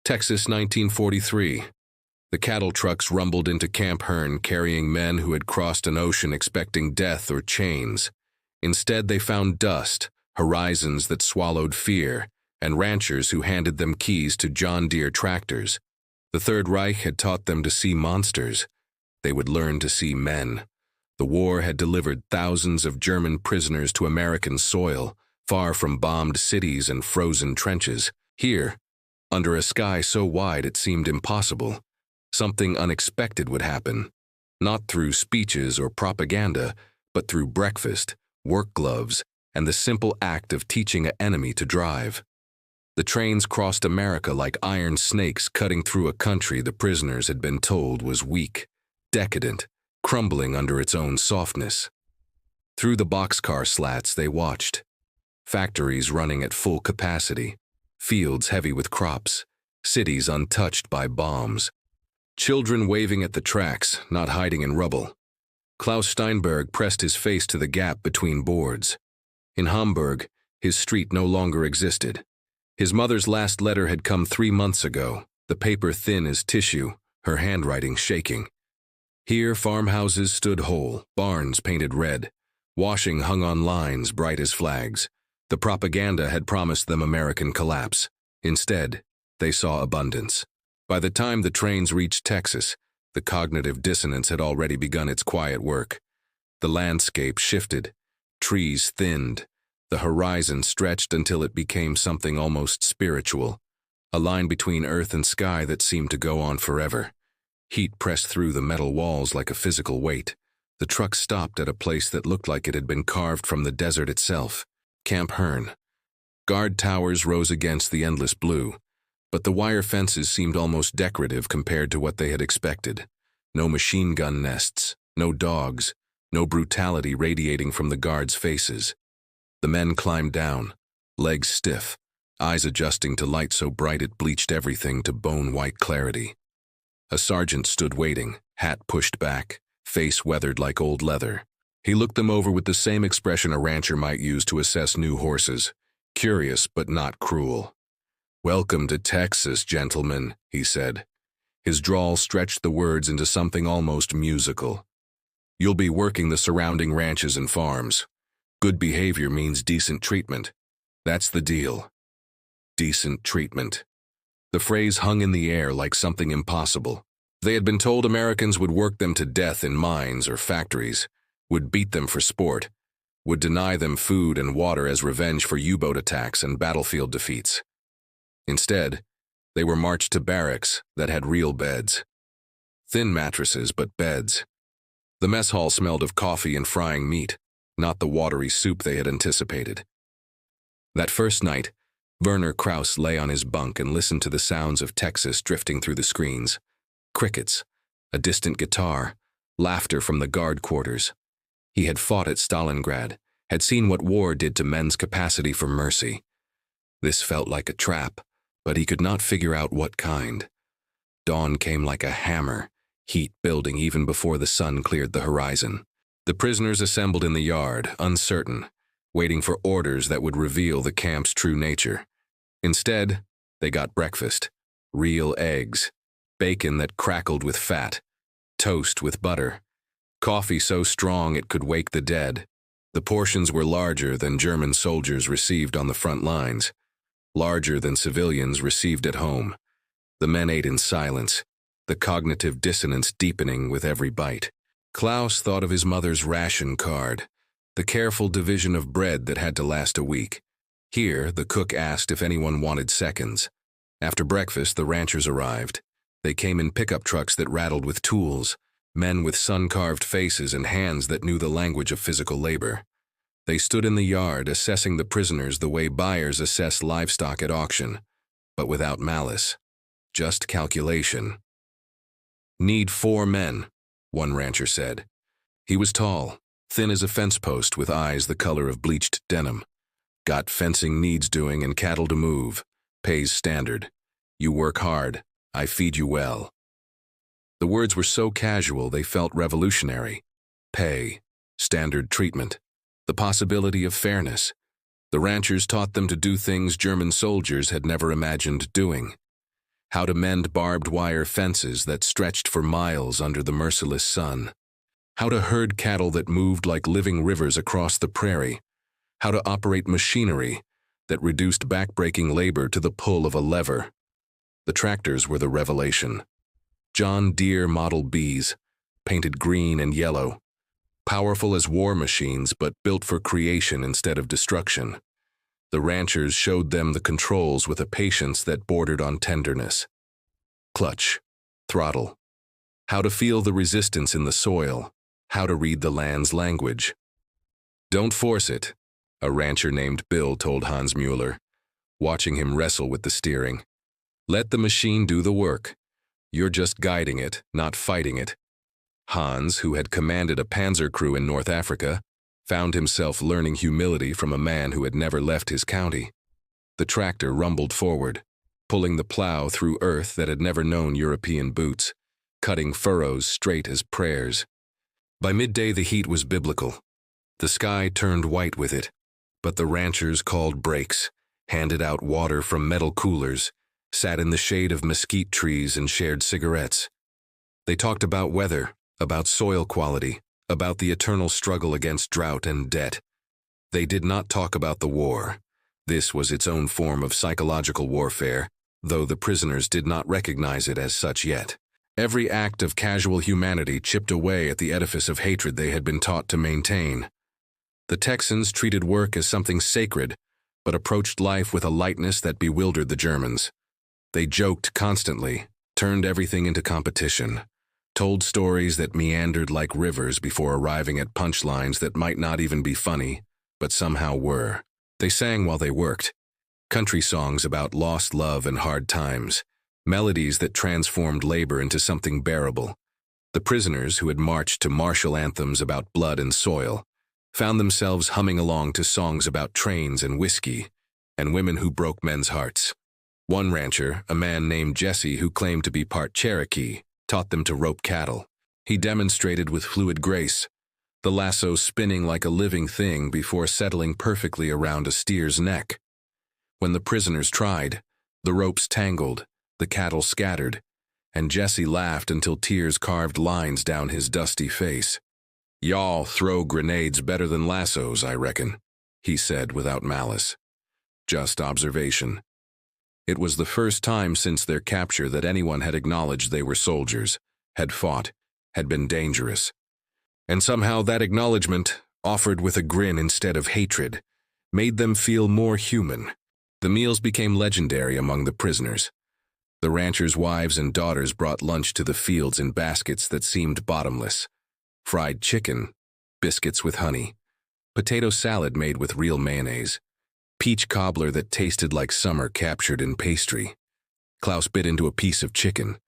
Texas, 1943. The cattle trucks rumbled into Camp Hearn carrying men who had crossed an ocean expecting death or chains. Instead, they found dust, horizons that swallowed fear, and ranchers who handed them keys to John Deere tractors. The Third Reich had taught them to see monsters. They would learn to see men. The war had delivered thousands of German prisoners to American soil, far from bombed cities and frozen trenches. Here, under a sky so wide it seemed impossible, something unexpected would happen. Not through speeches or propaganda, but through breakfast, work gloves, and the simple act of teaching an enemy to drive. The trains crossed America like iron snakes cutting through a country the prisoners had been told was weak, decadent, crumbling under its own softness. Through the boxcar slats they watched. Factories running at full capacity, fields heavy with crops, cities untouched by bombs. Children waving at the tracks, not hiding in rubble. Klaus Steinberg pressed his face to the gap between boards. In Hamburg, his street no longer existed. His mother's last letter had come 3 months ago, the paper thin as tissue, her handwriting shaking. Here, farmhouses stood whole, barns painted red, washing hung on lines bright as flags. The propaganda had promised them American collapse. Instead, they saw abundance. By the time the trains reached Texas, the cognitive dissonance had already begun its quiet work. The landscape shifted, trees thinned, the horizon stretched until it became something almost spiritual, a line between earth and sky that seemed to go on forever. Heat pressed through the metal walls like a physical weight. The truck stopped at a place that looked like it had been carved from the desert itself, Camp Hearn. Guard towers rose against the endless blue, but the wire fences seemed almost decorative compared to what they had expected. No machine gun nests, no dogs, no brutality radiating from the guards' faces. The men climbed down, legs stiff, eyes adjusting to light so bright it bleached everything to bone-white clarity. A sergeant stood waiting, hat pushed back, face weathered like old leather. He looked them over with the same expression a rancher might use to assess new horses, curious but not cruel. "Welcome to Texas, gentlemen," he said. His drawl stretched the words into something almost musical. "You'll be working the surrounding ranches and farms. Good behavior means decent treatment. That's the deal. Decent treatment." The phrase hung in the air like something impossible. They had been told Americans would work them to death in mines or factories, would beat them for sport, would deny them food and water as revenge for U-boat attacks and battlefield defeats. Instead, they were marched to barracks that had real beds. Thin mattresses, but beds. The mess hall smelled of coffee and frying meat, not the watery soup they had anticipated. That first night, Werner Krauss lay on his bunk and listened to the sounds of Texas drifting through the screens. Crickets, a distant guitar, laughter from the guard quarters. He had fought at Stalingrad, had seen what war did to men's capacity for mercy. This felt like a trap, but he could not figure out what kind. Dawn came like a hammer, heat building even before the sun cleared the horizon. The prisoners assembled in the yard, uncertain, waiting for orders that would reveal the camp's true nature. Instead, they got breakfast, real eggs, bacon that crackled with fat, toast with butter, coffee so strong it could wake the dead. The portions were larger than German soldiers received on the front lines, larger than civilians received at home. The men ate in silence, the cognitive dissonance deepening with every bite. Klaus thought of his mother's ration card, the careful division of bread that had to last a week. Here, the cook asked if anyone wanted seconds. After breakfast, the ranchers arrived. They came in pickup trucks that rattled with tools, men with sun-carved faces and hands that knew the language of physical labor. They stood in the yard, assessing the prisoners the way buyers assess livestock at auction, but without malice, just calculation. "Need 4 men," one rancher said. He was tall, thin as a fence post with eyes the color of bleached denim. "Got fencing needs doing and cattle to move. Pays standard. You work hard. I feed you well." The words were so casual they felt revolutionary. Pay, standard treatment, the possibility of fairness. The ranchers taught them to do things German soldiers had never imagined doing. how to mend barbed wire fences that stretched for miles under the merciless sun, how to herd cattle that moved like living rivers across the prairie, how to operate machinery that reduced backbreaking labor to the pull of a lever. The tractors were the revelation. John Deere Model Bs, painted green and yellow, powerful as war machines but built for creation instead of destruction. The ranchers showed them the controls with a patience that bordered on tenderness. Clutch, throttle, how to feel the resistance in the soil, how to read the land's language. "Don't force it," a rancher named Bill told Hans Mueller, watching him wrestle with the steering. "Let the machine do the work. You're just guiding it, not fighting it." Hans, who had commanded a panzer crew in North Africa, found himself learning humility from a man who had never left his county. The tractor rumbled forward, pulling the plow through earth that had never known European boots, cutting furrows straight as prayers. By midday the heat was biblical. The sky turned white with it, but the ranchers called brakes, handed out water from metal coolers, sat in the shade of mesquite trees and shared cigarettes. They talked about weather, about soil quality, about the eternal struggle against drought and debt. They did not talk about the war. This was its own form of psychological warfare, though the prisoners did not recognize it as such yet. Every act of casual humanity chipped away at the edifice of hatred they had been taught to maintain. The Texans treated work as something sacred, but approached life with a lightness that bewildered the Germans. They joked constantly, turned everything into competition, told stories that meandered like rivers before arriving at punchlines that might not even be funny, but somehow were. They sang while they worked, country songs about lost love and hard times, melodies that transformed labor into something bearable. The prisoners, who had marched to martial anthems about blood and soil, found themselves humming along to songs about trains and whiskey, and women who broke men's hearts. One rancher, a man named Jesse who claimed to be part Cherokee, taught them to rope cattle. He demonstrated with fluid grace, the lasso spinning like a living thing before settling perfectly around a steer's neck. When the prisoners tried, the ropes tangled, the cattle scattered, and Jesse laughed until tears carved lines down his dusty face. "Y'all throw grenades better than lassos, I reckon," he said without malice. Just observation. It was the first time since their capture that anyone had acknowledged they were soldiers, had fought, had been dangerous. And somehow that acknowledgement, offered with a grin instead of hatred, made them feel more human. The meals became legendary among the prisoners. The ranchers' wives and daughters brought lunch to the fields in baskets that seemed bottomless. Fried chicken, biscuits with honey, potato salad made with real mayonnaise, peach cobbler that tasted like summer captured in pastry. Klaus bit into a piece of chicken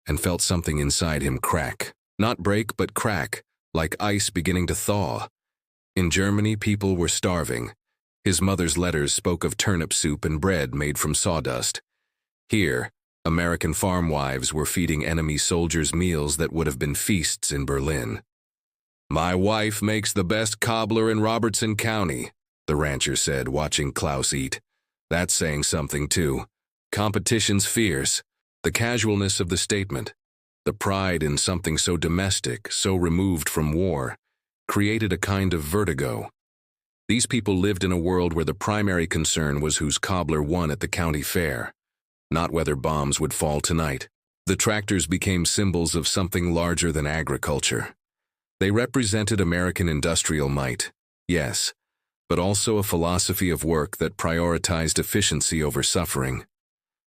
and felt something inside him crack. Not break, but crack, like ice beginning to thaw. In Germany, people were starving. His mother's letters spoke of turnip soup and bread made from sawdust. Here, American farm wives were feeding enemy soldiers meals that would have been feasts in Berlin. "My wife makes the best cobbler in Robertson County," the rancher said, watching Klaus eat. "That's saying something, too. Competition's fierce." The casualness of the statement, the pride in something so domestic, so removed from war, created a kind of vertigo. These people lived in a world where the primary concern was whose cobbler won at the county fair, not whether bombs would fall tonight. The tractors became symbols of something larger than agriculture. They represented American industrial might, yes, but also a philosophy of work that prioritized efficiency over suffering.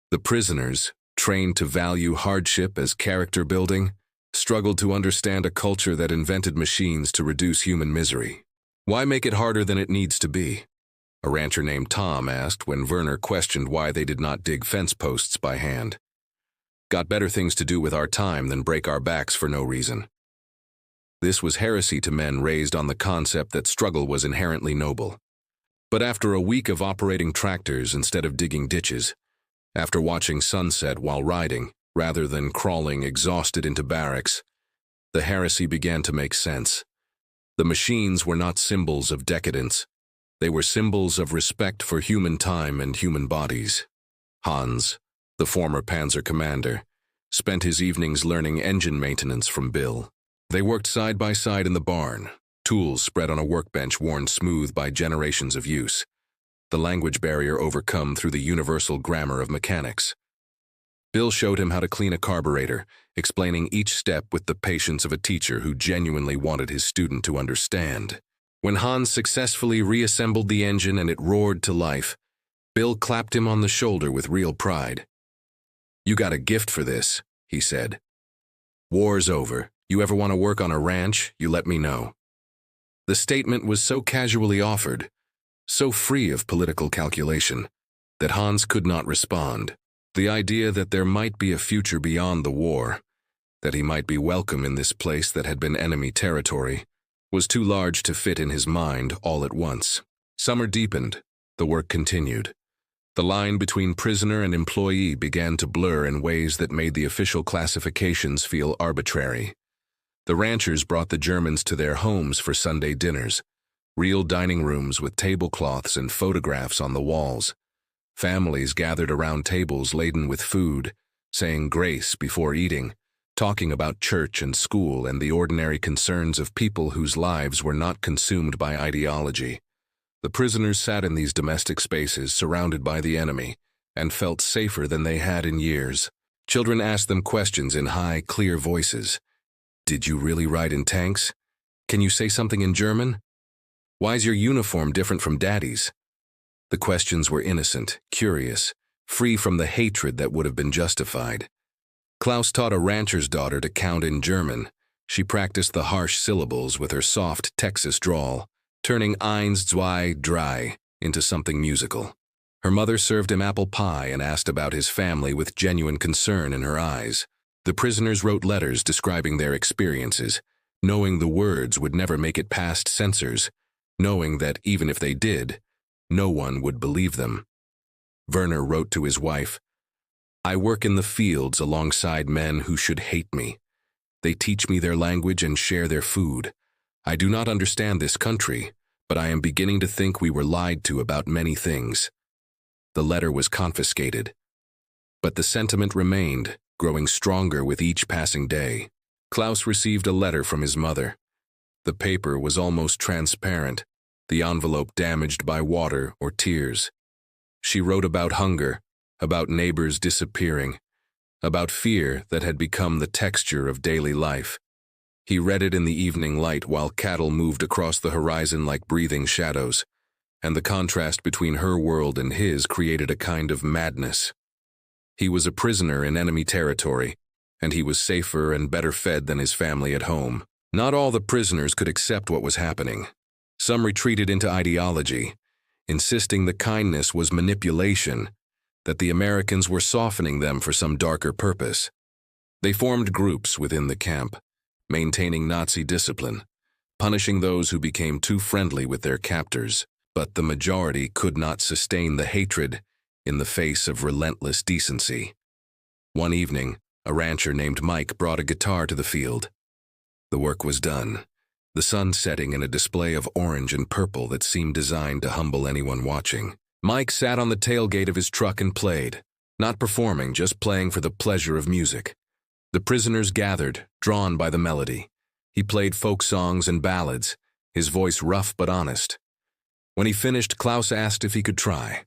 The prisoners, trained to value hardship as character building, struggled to understand a culture that invented machines to reduce human misery. "Why make it harder than it needs to be?" a rancher named Tom asked when Werner questioned why they did not dig fence posts by hand. "Got better things to do with our time than break our backs for no reason." This was heresy to men raised on the concept that struggle was inherently noble. But after a week of operating tractors instead of digging ditches, after watching sunset while riding, rather than crawling exhausted into barracks, the heresy began to make sense. The machines were not symbols of decadence. They were symbols of respect for human time and human bodies. Hans, the former Panzer commander, spent his evenings learning engine maintenance from Bill. They worked side by side in the barn, tools spread on a workbench worn smooth by generations of use, the language barrier overcome through the universal grammar of mechanics. Bill showed him how to clean a carburetor, explaining each step with the patience of a teacher who genuinely wanted his student to understand. When Hans successfully reassembled the engine and it roared to life, Bill clapped him on the shoulder with real pride. "You got a gift for this," he said. "War's over. You ever want to work on a ranch, you let me know." The statement was so casually offered, so free of political calculation, that Hans could not respond. The idea that there might be a future beyond the war, that he might be welcome in this place that had been enemy territory, was too large to fit in his mind all at once. Summer deepened. The work continued. The line between prisoner and employee began to blur in ways that made the official classifications feel arbitrary. The ranchers brought the Germans to their homes for Sunday dinners, real dining rooms with tablecloths and photographs on the walls. Families gathered around tables laden with food, saying grace before eating, talking about church and school and the ordinary concerns of people whose lives were not consumed by ideology. The prisoners sat in these domestic spaces surrounded by the enemy and felt safer than they had in years. Children asked them questions in high, clear voices. "Did you really ride in tanks? Can you say something in German? Why's your uniform different from Daddy's?" The questions were innocent, curious, free from the hatred that would have been justified. Klaus taught a rancher's daughter to count in German. She practiced the harsh syllables with her soft Texas drawl, turning eins, zwei, drei into something musical. Her mother served him apple pie and asked about his family with genuine concern in her eyes. The prisoners wrote letters describing their experiences, knowing the words would never make it past censors, knowing that even if they did, no one would believe them. Werner wrote to his wife, "I work in the fields alongside men who should hate me. They teach me their language and share their food. I do not understand this country, but I am beginning to think we were lied to about many things." The letter was confiscated, but the sentiment remained, growing stronger with each passing day. Klaus received a letter from his mother. The paper was almost transparent, the envelope damaged by water or tears. She wrote about hunger, about neighbors disappearing, about fear that had become the texture of daily life. He read it in the evening light while cattle moved across the horizon like breathing shadows, and the contrast between her world and his created a kind of madness. He was a prisoner in enemy territory, and he was safer and better fed than his family at home. Not all the prisoners could accept what was happening. Some retreated into ideology, insisting the kindness was manipulation, that the Americans were softening them for some darker purpose. They formed groups within the camp, maintaining Nazi discipline, punishing those who became too friendly with their captors, but the majority could not sustain the hatred in the face of relentless decency. One evening, a rancher named Mike brought a guitar to the field. The work was done, the sun setting in a display of orange and purple that seemed designed to humble anyone watching. Mike sat on the tailgate of his truck and played, not performing, just playing for the pleasure of music. The prisoners gathered, drawn by the melody. He played folk songs and ballads, his voice rough but honest. When he finished, Klaus asked if he could try.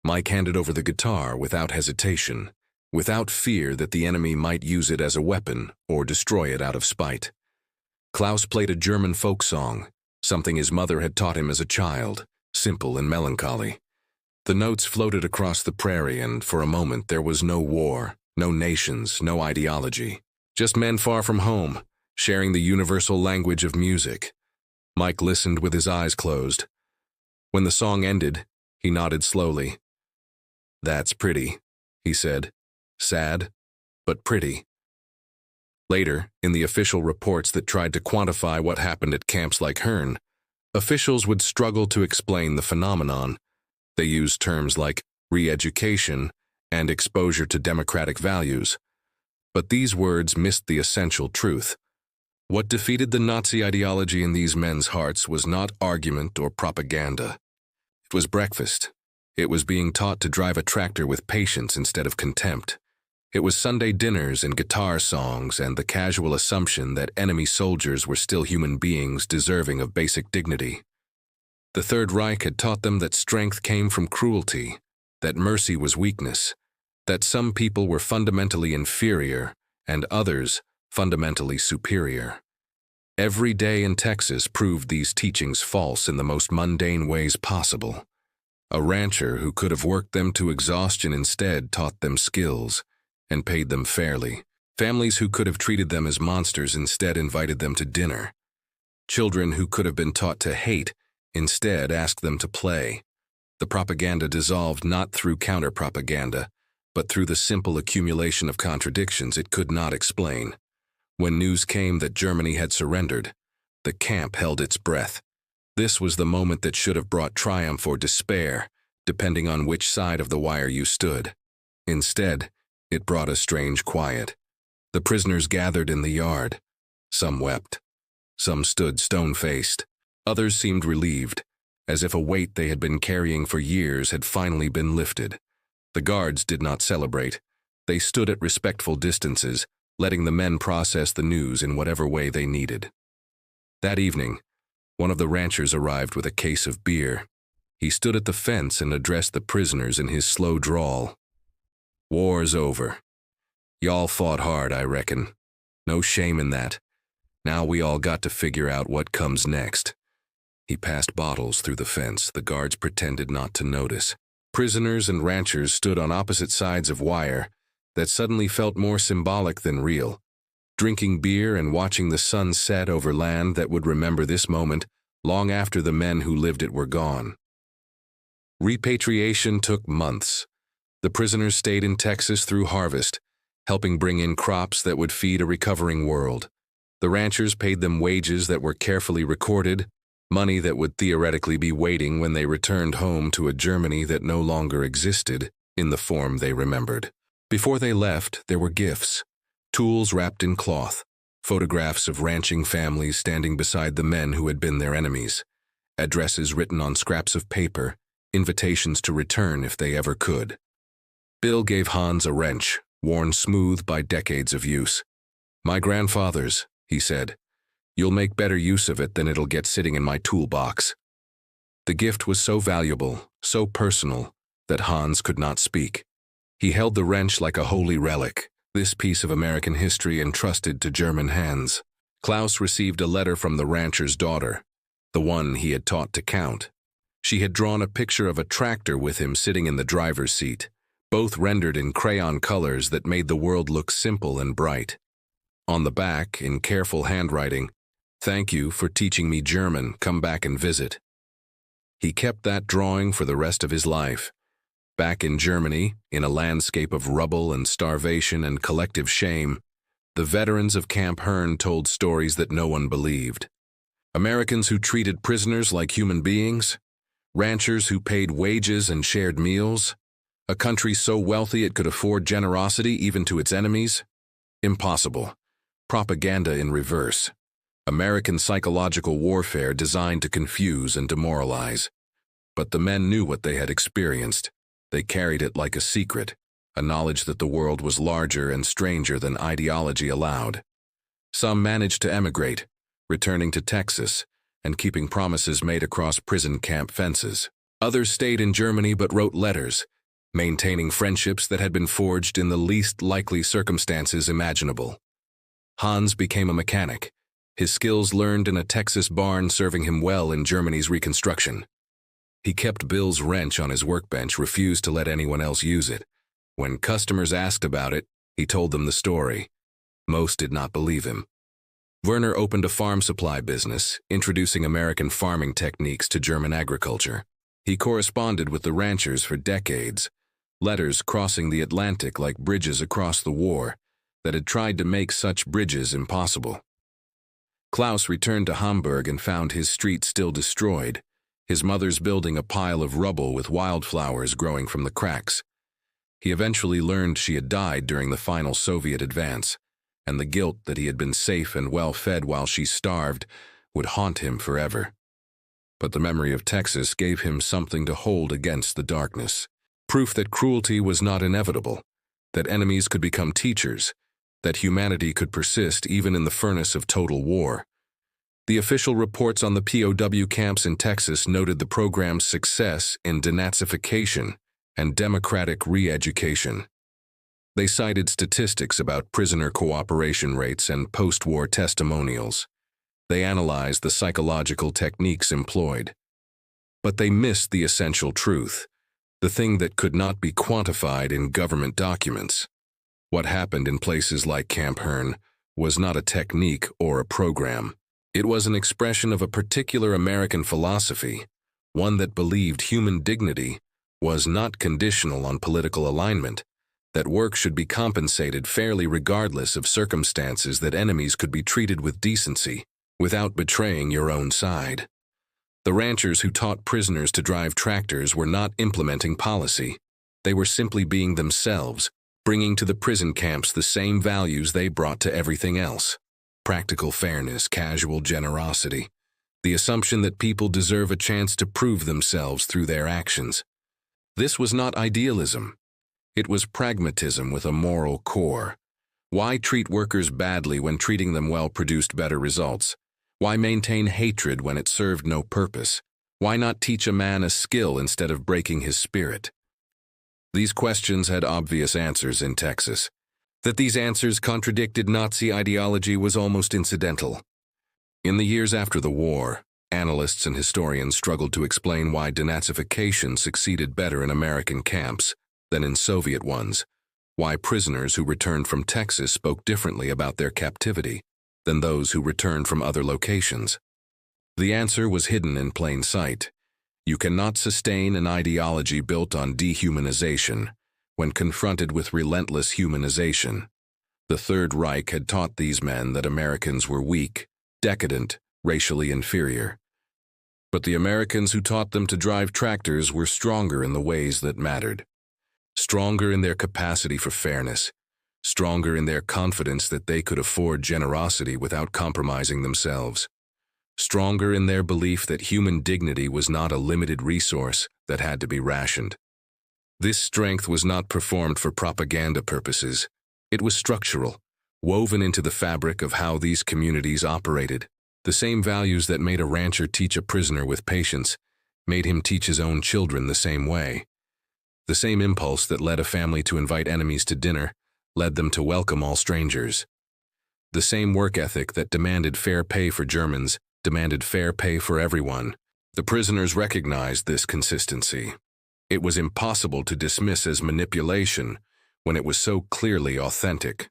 Mike handed over the guitar without hesitation, without fear that the enemy might use it as a weapon or destroy it out of spite. Klaus played a German folk song, something his mother had taught him as a child, simple and melancholy. The notes floated across the prairie, and for a moment there was no war, no nations, no ideology. Just men far from home, sharing the universal language of music. Mike listened with his eyes closed. When the song ended, he nodded slowly. "That's pretty," he said. "Sad, but pretty." Later, in the official reports that tried to quantify what happened at camps like Herne, officials would struggle to explain the phenomenon. They used terms like re-education and exposure to democratic values. But these words missed the essential truth. What defeated the Nazi ideology in these men's hearts was not argument or propaganda. It was breakfast, It was being taught to drive a tractor with patience instead of contempt. It was Sunday dinners and guitar songs and the casual assumption that enemy soldiers were still human beings deserving of basic dignity. The Third Reich had taught them that strength came from cruelty, that mercy was weakness, that some people were fundamentally inferior and others fundamentally superior. Every day in Texas proved these teachings false in the most mundane ways possible. A rancher who could have worked them to exhaustion instead taught them skills and paid them fairly. Families who could have treated them as monsters instead invited them to dinner. Children who could have been taught to hate instead asked them to play. The propaganda dissolved not through counter-propaganda, but through the simple accumulation of contradictions it could not explain. When news came that Germany had surrendered, the camp held its breath. This was the moment that should have brought triumph or despair, depending on which side of the wire you stood. Instead, it brought a strange quiet. The prisoners gathered in the yard. Some wept. Some stood stone-faced. Others seemed relieved, as if a weight they had been carrying for years had finally been lifted. The guards did not celebrate. They stood at respectful distances, letting the men process the news in whatever way they needed. That evening, one of the ranchers arrived with a case of beer. He stood at the fence and addressed the prisoners in his slow drawl. "War's over. Y'all fought hard, I reckon. No shame in that. Now we all got to figure out what comes next." He passed bottles through the fence. The guards pretended not to notice. Prisoners and ranchers stood on opposite sides of wire that suddenly felt more symbolic than real, drinking beer and watching the sun set over land that would remember this moment long after the men who lived it were gone. Repatriation took months. The prisoners stayed in Texas through harvest, helping bring in crops that would feed a recovering world. The ranchers paid them wages that were carefully recorded, money that would theoretically be waiting when they returned home to a Germany that no longer existed in the form they remembered. Before they left, there were gifts, tools wrapped in cloth, photographs of ranching families standing beside the men who had been their enemies, addresses written on scraps of paper, invitations to return if they ever could. Bill gave Hans a wrench, worn smooth by decades of use. "My grandfather's," he said. "You'll make better use of it than it'll get sitting in my toolbox." The gift was so valuable, so personal, that Hans could not speak. He held the wrench like a holy relic, this piece of American history entrusted to German hands. Klaus received a letter from the rancher's daughter, the one he had taught to count. She had drawn a picture of a tractor with him sitting in the driver's seat, both rendered in crayon colors that made the world look simple and bright. On the back, in careful handwriting, "Thank you for teaching me German, come back and visit." He kept that drawing for the rest of his life. Back in Germany, in a landscape of rubble and starvation and collective shame, the veterans of Camp Hearn told stories that no one believed. Americans who treated prisoners like human beings, ranchers who paid wages and shared meals, a country so wealthy it could afford generosity even to its enemies? Impossible. Propaganda in reverse. American psychological warfare designed to confuse and demoralize. But the men knew what they had experienced. They carried it like a secret, a knowledge that the world was larger and stranger than ideology allowed. Some managed to emigrate, returning to Texas and keeping promises made across prison camp fences. Others stayed in Germany but wrote letters, maintaining friendships that had been forged in the least likely circumstances imaginable. Hans became a mechanic, his skills learned in a Texas barn serving him well in Germany's Reconstruction. He kept Bill's wrench on his workbench, refused to let anyone else use it. When customers asked about it, he told them the story. Most did not believe him. Werner opened a farm supply business, introducing American farming techniques to German agriculture. He corresponded with the ranchers for decades, letters crossing the Atlantic like bridges across the war that had tried to make such bridges impossible. Klaus returned to Hamburg and found his street still destroyed, his mother's building a pile of rubble with wildflowers growing from the cracks. He eventually learned she had died during the final Soviet advance, and the guilt that he had been safe and well-fed while she starved would haunt him forever. But the memory of Texas gave him something to hold against the darkness. Proof that cruelty was not inevitable, that enemies could become teachers, that humanity could persist even in the furnace of total war. The official reports on the POW camps in Texas noted the program's success in denazification and democratic re-education. They cited statistics about prisoner cooperation rates and post-war testimonials. They analyzed the psychological techniques employed. But they missed the essential truth, the thing that could not be quantified in government documents. What happened in places like Camp Hearn was not a technique or a program. It was an expression of a particular American philosophy, one that believed human dignity was not conditional on political alignment, that work should be compensated fairly regardless of circumstances, that enemies could be treated with decency, without betraying your own side. The ranchers who taught prisoners to drive tractors were not implementing policy. They were simply being themselves, bringing to the prison camps the same values they brought to everything else: practical fairness, casual generosity, the assumption that people deserve a chance to prove themselves through their actions. This was not idealism. It was pragmatism with a moral core. Why treat workers badly when treating them well produced better results? Why maintain hatred when it served no purpose? Why not teach a man a skill instead of breaking his spirit? These questions had obvious answers in Texas. That these answers contradicted Nazi ideology was almost incidental. In the years after the war, analysts and historians struggled to explain why denazification succeeded better in American camps than in Soviet ones, why prisoners who returned from Texas spoke differently about their captivity than those who returned from other locations. The answer was hidden in plain sight. You cannot sustain an ideology built on dehumanization when confronted with relentless humanization. The Third Reich had taught these men that Americans were weak, decadent, racially inferior. But the Americans who taught them to drive tractors were stronger in the ways that mattered. Stronger in their capacity for fairness, stronger in their confidence that they could afford generosity without compromising themselves, stronger in their belief that human dignity was not a limited resource that had to be rationed. This strength was not performed for propaganda purposes. It was structural, woven into the fabric of how these communities operated. The same values that made a rancher teach a prisoner with patience made him teach his own children the same way. The same impulse that led a family to invite enemies to dinner led them to welcome all strangers. The same work ethic that demanded fair pay for Germans demanded fair pay for everyone. The prisoners recognized this consistency. It was impossible to dismiss as manipulation when it was so clearly authentic.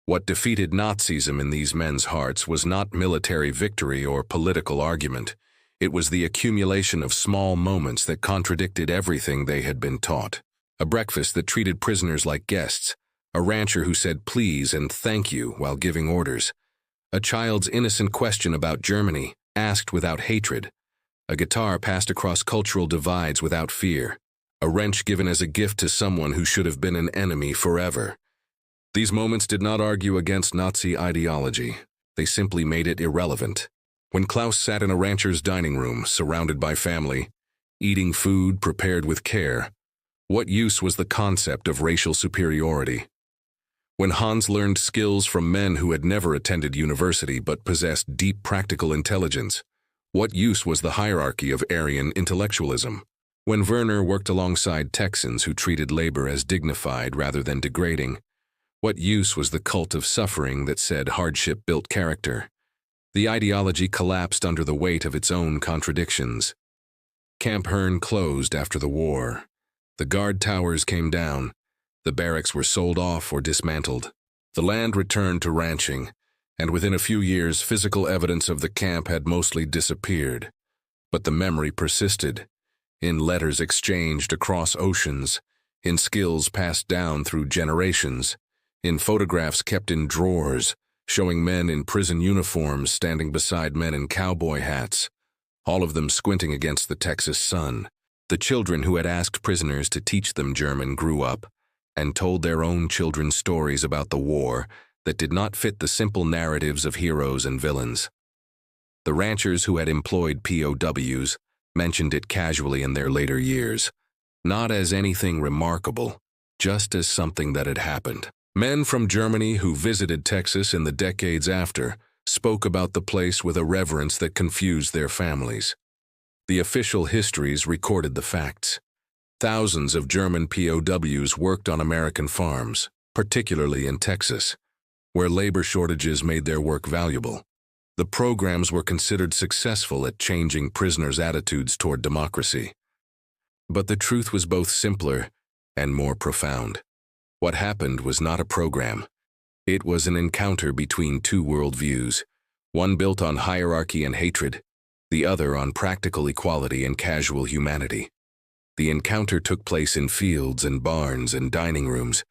What defeated Nazism in these men's hearts was not military victory or political argument. It was the accumulation of small moments that contradicted everything they had been taught. A breakfast that treated prisoners like guests, a rancher who said please and thank you while giving orders, a child's innocent question about Germany, asked without hatred, a guitar passed across cultural divides without fear, a wrench given as a gift to someone who should have been an enemy forever. These moments did not argue against Nazi ideology. They simply made it irrelevant. When Klaus sat in a rancher's dining room, surrounded by family, eating food prepared with care, what use was the concept of racial superiority? When Hans learned skills from men who had never attended university but possessed deep practical intelligence, what use was the hierarchy of Aryan intellectualism? When Werner worked alongside Texans who treated labor as dignified rather than degrading, what use was the cult of suffering that said hardship built character? The ideology collapsed under the weight of its own contradictions. Camp Hearn closed after the war. The guard towers came down. The barracks were sold off or dismantled. The land returned to ranching, and within a few years physical evidence of the camp had mostly disappeared. But the memory persisted, in letters exchanged across oceans, in skills passed down through generations, in photographs kept in drawers, showing men in prison uniforms standing beside men in cowboy hats, all of them squinting against the Texas sun. The children who had asked prisoners to teach them German grew up and told their own children stories about the war that did not fit the simple narratives of heroes and villains. The ranchers who had employed POWs mentioned it casually in their later years, not as anything remarkable, just as something that had happened. Men from Germany who visited Texas in the decades after spoke about the place with a reverence that confused their families. The official histories recorded the facts. Thousands of German POWs worked on American farms, particularly in Texas, where labor shortages made their work valuable. The programs were considered successful at changing prisoners' attitudes toward democracy. But the truth was both simpler and more profound. What happened was not a program. It was an encounter between two worldviews, one built on hierarchy and hatred, the other on practical equality and casual humanity. The encounter took place in fields and barns and dining rooms,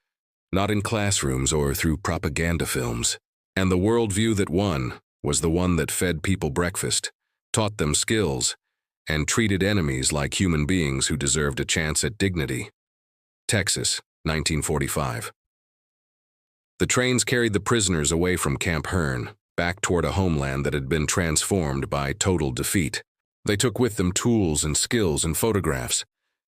not in classrooms or through propaganda films. And the worldview that won was the one that fed people breakfast, taught them skills, and treated enemies like human beings who deserved a chance at dignity. Texas, 1945. The trains carried the prisoners away from Camp Hearn, back toward a homeland that had been transformed by total defeat. They took with them tools and skills and photographs.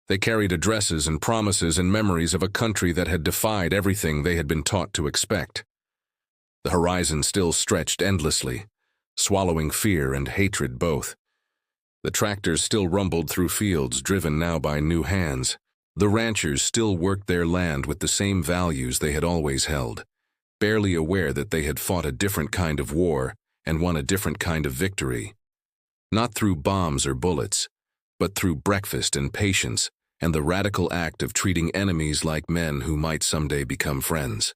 They carried addresses and promises and memories of a country that had defied everything they had been taught to expect. The horizon still stretched endlessly, swallowing fear and hatred both. The tractors still rumbled through fields driven now by new hands. The ranchers still worked their land with the same values they had always held, barely aware that they had fought a different kind of war and won a different kind of victory. Not through bombs or bullets, but through breakfast and patience and the radical act of treating enemies like men who might someday become friends.